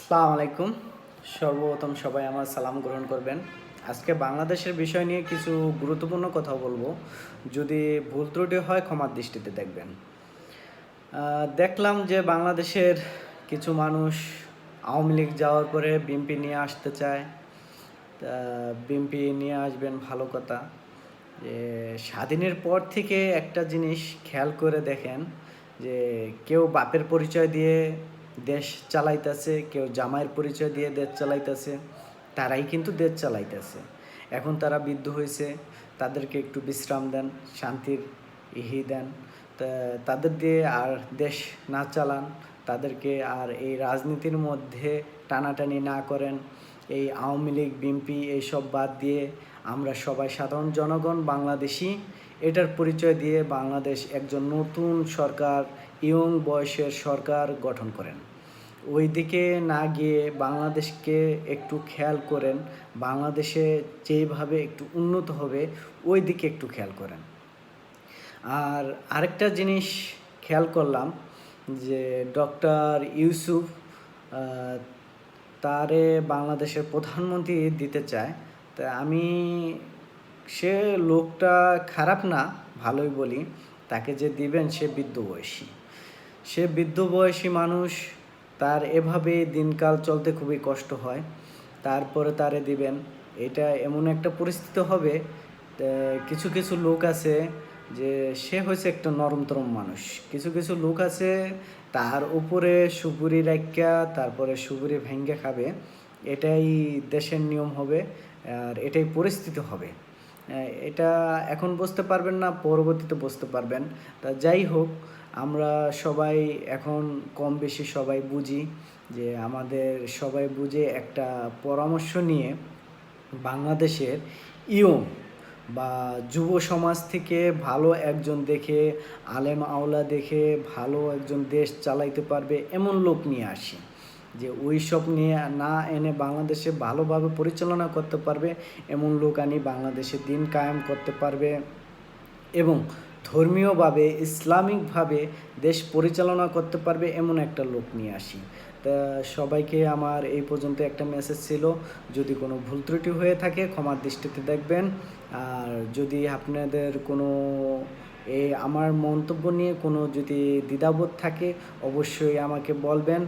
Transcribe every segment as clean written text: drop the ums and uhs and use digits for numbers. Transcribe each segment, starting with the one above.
আসসালামু আলাইকুম। সর্বপ্রথম সবাই আমার সালাম গ্রহণ করবেন। আজকে বাংলাদেশের বিষয় নিয়ে কিছু গুরুত্বপূর্ণ কথা বলবো। যদি ভুল ত্রুটি হয় ক্ষমার দৃষ্টিতে দেখবেন। দেখলাম যে বাংলাদেশের কিছু মানুষ আওয়ামী লীগ যাওয়ার পরে বিএনপি নিয়ে আসতে চায়। বিএনপি নিয়ে আসবেন ভালো কথা। যে স্বাধীনের পর থেকে একটা জিনিস খেয়াল করে দেখেন যে কেউ বাপের পরিচয় দিয়ে দেশ চালাইতেছে, কেউ জামাইয়ের পরিচয় দিয়ে দেশ চালাইতেছে, তারাই কিন্তু দেশ চালাইতেছে। এখন তারা বৃদ্ধ হয়েছে, তাদেরকে একটু বিশ্রাম দেন, শান্তির ইহি দেন, তাদের দিয়ে আর দেশ না চালান, তাদেরকে আর এই রাজনীতির মধ্যে টানাটানি না করেন। এই আওয়ামী লীগ বিএনপি এইসব বাদ দিয়ে আমরা সবাই সাধারণ জনগণ বাংলাদেশি, এটার পরিচয় দিয়ে বাংলাদেশ একজন নতুন সরকার, ইয়ং বয়সের সরকার গঠন করেন। ওই দিকে না গিয়ে বাংলাদেশকে একটু খেয়াল করেন, বাংলাদেশে যেভাবে একটু উন্নত হবে ওই দিকে একটু খেয়াল করেন। আর আরেকটা জিনিস খেয়াল করলাম যে ডক্টর ইউসুফ তারে বাংলাদেশের প্রধানমন্ত্রী দিতে চায়। তা সে লোকটা খারাপ না, ভালোই বলি। তাকে যে দিবেন সে বৃদ্ধ বয়সী মানুষ, তার এভাবে দিনকাল চলতে খুবই কষ্ট হয়। তারপরে তারে দিবেন, এটা এমন একটা পরিস্থিতি হবে। কিছু কিছু লোক আছে যে সে হয়েছে একটা নরমতরম মানুষ, কিছু কিছু লোক আছে তার উপরে সুপুরি রাখিয়া তারপরে সুপুরি ভেঙ্গে খাবে। এটাই দেশের নিয়ম হবে, আর এটাই পরিস্থিতি হবে। এটা এখন বুঝতে পারবেন না, পরবর্তীতে বুঝতে পারবেন। তা যাই হোক, আমরা সবাই এখন কম বেশি সবাই বুঝি যে আমাদের সবাই বুঝে একটা পরামর্শ নিয়ে বাংলাদেশের ইয়ং বা যুব সমাজ থেকে ভালো একজন দেখে, আলেম আওলা দেখে ভালো একজন দেশ চালাইতে পারবে এমন লোক নিয়ে আসি, যে ওই সব নিয়ে না এনে বাংলাদেশে ভালোভাবে পরিচালনা করতে পারবে এমন লোক আনি, বাংলাদেশে দিন কায়েম করতে পারবে এবং ধর্মীয়ভাবে ইসলামিকভাবে দেশ পরিচালনা করতে পারবে এমন একটা লোক নিয়ে আসি। তা সবাইকে আমার এই পর্যন্ত একটা মেসেজ ছিল। যদি কোনো ভুল ত্রুটি হয়ে থাকে ক্ষমার দৃষ্টিতে দেখবেন। আর যদি আপনাদের কোনো আমার মন্তব্য নিয়ে কোনো যদি দ্বিধাবোধ থাকে অবশ্যই আমাকে বলবেন,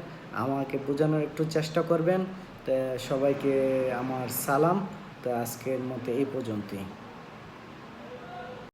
আমাকে বোঝানোর একটু চেষ্টা করবেন। তা সবাইকে আমার সালাম। তা আজকের মতো এই পর্যন্তই।